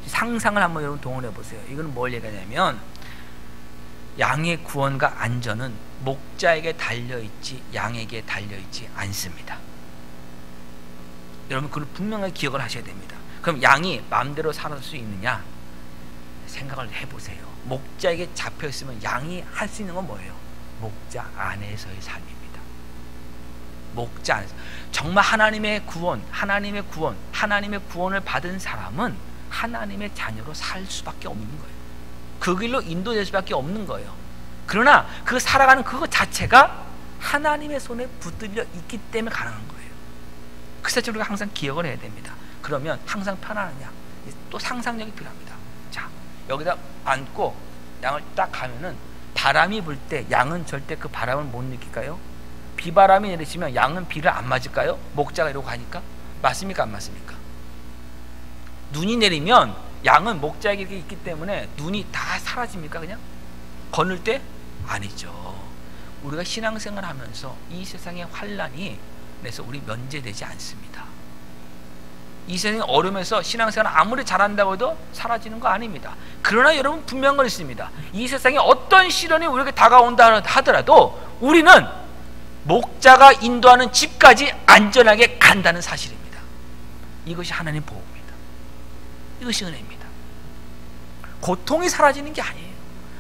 상상을 한번 여러분 동원해 보세요. 이건 뭘 얘기하냐면 양의 구원과 안전은 목자에게 달려있지 양에게 달려있지 않습니다. 여러분 그걸 분명하게 기억을 하셔야 됩니다. 그럼 양이 마음대로 살아갈 수 있느냐? 생각을 해보세요. 목자에게 잡혀있으면 양이 할 수 있는 건 뭐예요? 목자 안에서의 삶입니다. 목자 안에서 정말 하나님의 구원을 받은 사람은 하나님의 자녀로 살 수밖에 없는 거예요. 그 길로 인도될 수밖에 없는 거예요. 그러나 그 살아가는 그것 자체가 하나님의 손에 붙들려 있기 때문에 가능한 거예요. 그 사실을 우리가 항상 기억을 해야 됩니다. 그러면 항상 편안하냐? 또 상상력이 필요합니다. 자, 여기다 앉고 양을 딱 가면은 바람이 불 때 양은 절대 그 바람을 못 느낄까요? 비바람이 내리시면 양은 비를 안 맞을까요? 목자가 이러고 가니까? 맞습니까? 안 맞습니까? 눈이 내리면 양은 목자에게 이렇게 있기 때문에 눈이 다 사라집니까? 그냥? 거늘 때? 아니죠. 우리가 신앙생활 하면서 이 세상의 환란이 그래서 우리 면제되지 않습니다. 이 세상에 어려우면서 신앙생활 아무리 잘한다고 해도 사라지는 거 아닙니다. 그러나 여러분 분명한 건 있습니다. 이 세상에 어떤 시련이 우리에게 다가온다 하더라도 우리는 목자가 인도하는 집까지 안전하게 간다는 사실입니다. 이것이 하나님 보호입니다. 이것이 은혜입니다. 고통이 사라지는 게 아니에요.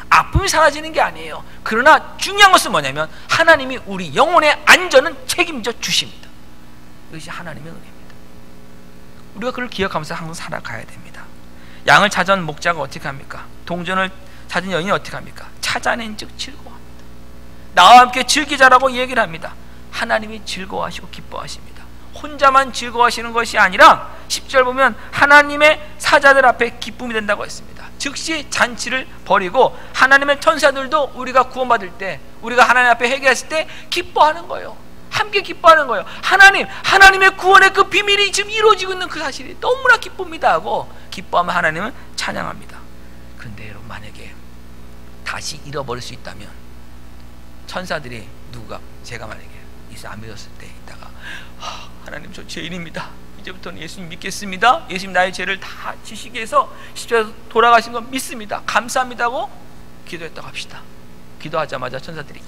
아픔이 사라지는 게 아니에요. 그러나 중요한 것은 뭐냐면 하나님이 우리 영혼의 안전은 책임져 주십니다. 이것이 하나님의 은혜입니다. 우리가 그걸 기억하면서 항상 살아가야 됩니다. 양을 찾아온 목자가 어떻게 합니까? 동전을 찾은 여인이 어떻게 합니까? 찾아낸 즉 즐거워합니다. 나와 함께 즐기자라고 얘기를 합니다. 하나님이 즐거워하시고 기뻐하십니다. 혼자만 즐거워하시는 것이 아니라 10절 보면 하나님의 사자들 앞에 기쁨이 된다고 했습니다. 즉시 잔치를 벌이고 하나님의 천사들도 우리가 구원받을 때, 우리가 하나님 앞에 회개했을 때 기뻐하는 거예요. 함께 기뻐하는 거예요. 하나님의 구원의 그 비밀이 지금 이루어지고 있는 그 사실이 너무나 기쁩니다 하고 기뻐하면 하나님은 찬양합니다. 그런데 여러분 만약에 다시 잃어버릴 수 있다면 천사들이 제가 만약에 예수 안 믿었을 때 있다가 하나님 저 죄인입니다. 이제부터는 예수님 믿겠습니다. 예수님 나의 죄를 다 지시게 해서 십자가에서 돌아가신 건 믿습니다. 감사합니다고 기도했다고 합시다. 기도하자마자 천사들이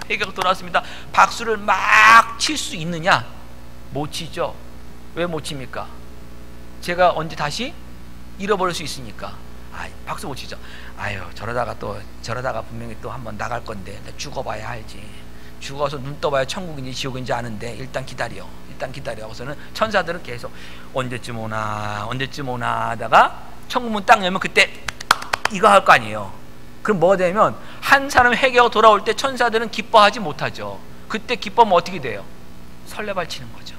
회개가 돌아왔습니다. 박수를 막 칠 수 있느냐? 못 치죠. 왜 못 칩니까? 제가 언제 다시 잃어버릴 수 있으니까. 박수 못 치죠. 저러다가 분명히 또 한번 나갈 건데 죽어봐야 알지. 죽어서 눈 떠봐야 천국인지 지옥인지 아는데 일단 기다려 하고서는 천사들은 계속 언제쯤 오나 하다가 천국문 딱 열면 그때 이거 할 거 아니에요. 그럼 뭐가 되면 한 사람이 회개하고 돌아올 때 천사들은 기뻐하지 못하죠. 그때 기뻐하면 어떻게 돼요? 설레발 치는 거죠.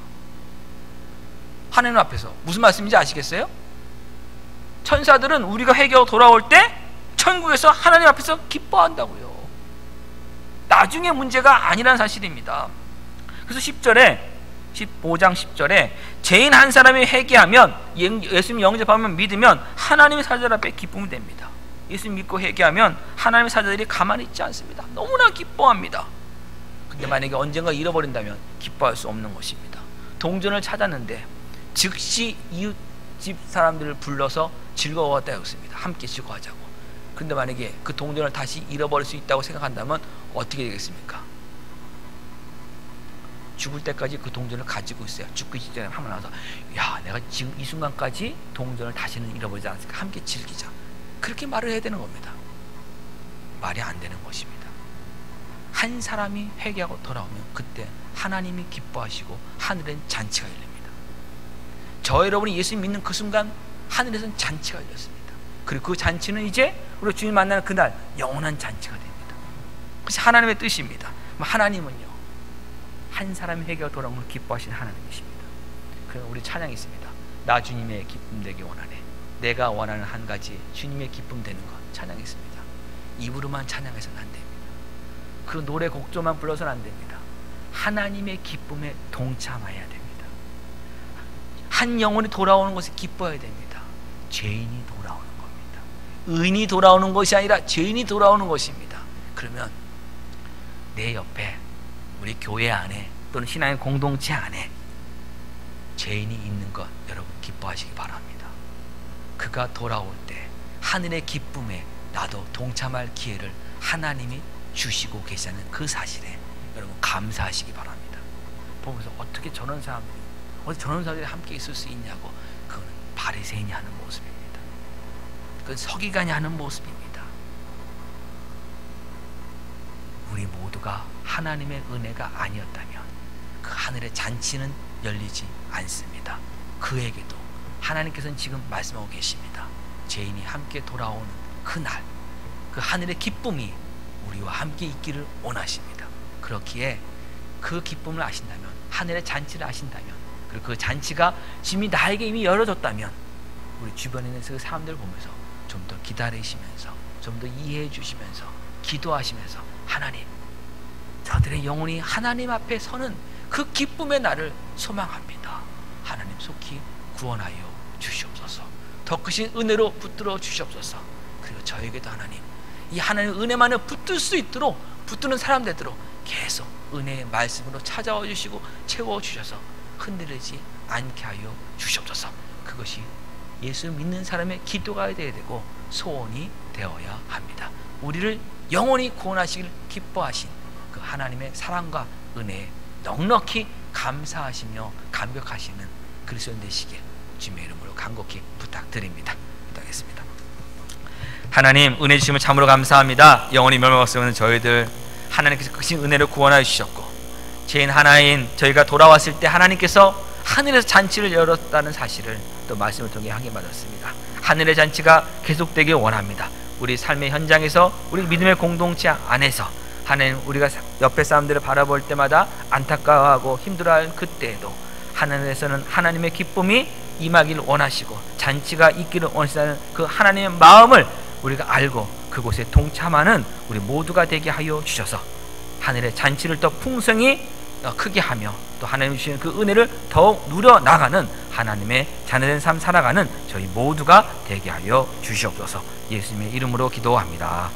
하나님 앞에서 무슨 말씀인지 아시겠어요? 천사들은 우리가 회개하고 돌아올 때 천국에서 하나님 앞에서 기뻐한다고요. 나중에 문제가 아니란 사실입니다. 그래서 15장 10절에 죄인 한 사람이 회개하면, 예수님 영접하면, 믿으면 하나님의 사자들 앞에 기쁨이 됩니다. 예수 믿고 회개하면 하나님의 사자들이 가만히 있지 않습니다. 너무나 기뻐합니다. 근데 만약에 언젠가 잃어버린다면 기뻐할 수 없는 것입니다. 동전을 찾았는데 즉시 이웃집 사람들을 불러서 즐거워했다 했습니다. 함께 즐거워하자고. 근데 만약에 그 동전을 다시 잃어버릴 수 있다고 생각한다면 어떻게 되겠습니까? 죽을 때까지 그 동전을 가지고 있어요. 죽기 직전에 한번 나와서 야, 내가 지금 이 순간까지 동전을 다시는 잃어버리지 않았으니까 함께 즐기자. 그렇게 말을 해야 되는 겁니다. 말이 안 되는 것입니다. 한 사람이 회개하고 돌아오면 그때 하나님이 기뻐하시고 하늘엔 잔치가 열립니다. 저 여러분이 예수 믿는 그 순간 하늘에서는 잔치가 열렸습니다. 그리고 그 잔치는 이제 우리 주님 만나는 그날 영원한 잔치가 됩니다. 그것이 하나님의 뜻입니다. 하나님은요, 한 사람이 회개하고 돌아오는 걸 기뻐하시는 하나님이십니다. 그럼 우리 찬양이 있습니다. 나 주님의 기쁨 되기 원하네. 내가 원하는 한 가지 주님의 기쁨 되는 것. 찬양이 있습니다. 입으로만 찬양해서는 안 됩니다. 그 노래 곡조만 불러서는 안 됩니다. 하나님의 기쁨에 동참해야 됩니다. 한 영혼이 돌아오는 것에 기뻐해야 됩니다. 죄인이 돌아오는 겁니다. 의인이 돌아오는 것이 아니라 죄인이 돌아오는 것입니다. 그러면 내 옆에 우리 교회 안에 또는 신앙의 공동체 안에 죄인이 있는 것 여러분 기뻐하시기 바랍니다. 그가 돌아올 때 하늘의 기쁨에 나도 동참할 기회를 하나님이 주시고 계시다는 그 사실에 여러분 감사하시기 바랍니다. 보면서 어떻게 저런 사람들이 함께 있을 수 있냐고. 그건 바리새인이 하는 모습입니다. 그건 서기관이 하는 모습입니다. 우리 모두가 하나님의 은혜가 아니었다면 그 하늘의 잔치는 열리지 않습니다. 그에게도 하나님께서는 지금 말씀하고 계십니다. 죄인이 함께 돌아오는 그날 그 하늘의 기쁨이 우리와 함께 있기를 원하십니다. 그렇기에 그 기쁨을 아신다면, 하늘의 잔치를 아신다면, 그리고 그 잔치가 지금 나에게 이미 열어졌다면 우리 주변에 있는 그 사람들을 보면서 좀 더 기다리시면서 좀 더 이해해 주시면서 기도하시면서 하나님, 저들의 영혼이 하나님 앞에 서는 그 기쁨의 날을 소망합니다. 하나님 속히 구원하여 주시옵소서. 더 크신 은혜로 붙들어 주시옵소서. 그리고 저에게도 하나님, 이 하나님의 은혜만을 붙들 수 있도록, 붙드는 사람 되도록 계속 은혜의 말씀으로 찾아와 주시고 채워주셔서 흔들리지 않게 하여 주시옵소서. 그것이 예수 믿는 사람의 기도가 되어야 되고 소원이 되어야 합니다. 우리를 영원히 구원하시길 기뻐하신 그 하나님의 사랑과 은혜에 넉넉히 감사하시며 감격하시는 그리스도인 되시길 주님의 이름으로 간곡히 부탁드립니다. 기도하겠습니다. 하나님, 은혜 주심을 참으로 감사합니다. 영원히 멸망없으면 저희들 하나님께서 크신 은혜로 구원하여 주셨고, 죄인 하나인 저희가 돌아왔을 때 하나님께서 하늘에서 잔치를 열었다는 사실을 또 말씀을 통해 확인받았습니다. 하늘의 잔치가 계속되길 원합니다. 우리 삶의 현장에서, 우리 믿음의 공동체 안에서 하나님, 우리가 옆에 사람들을 바라볼 때마다 안타까워하고 힘들어할 그때에도 하늘에서는 하나님의 기쁨이 임하기를 원하시고 잔치가 있기를 원하시는 그 하나님의 마음을 우리가 알고 그곳에 동참하는 우리 모두가 되게 하여 주셔서 하늘의 잔치를 더 풍성히 크게 하며 또 하나님 주시는 그 은혜를 더욱 누려나가는 하나님의 자녀된 삶 살아가는 저희 모두가 되게 하여 주시옵소서. 예수님의 이름으로 기도합니다.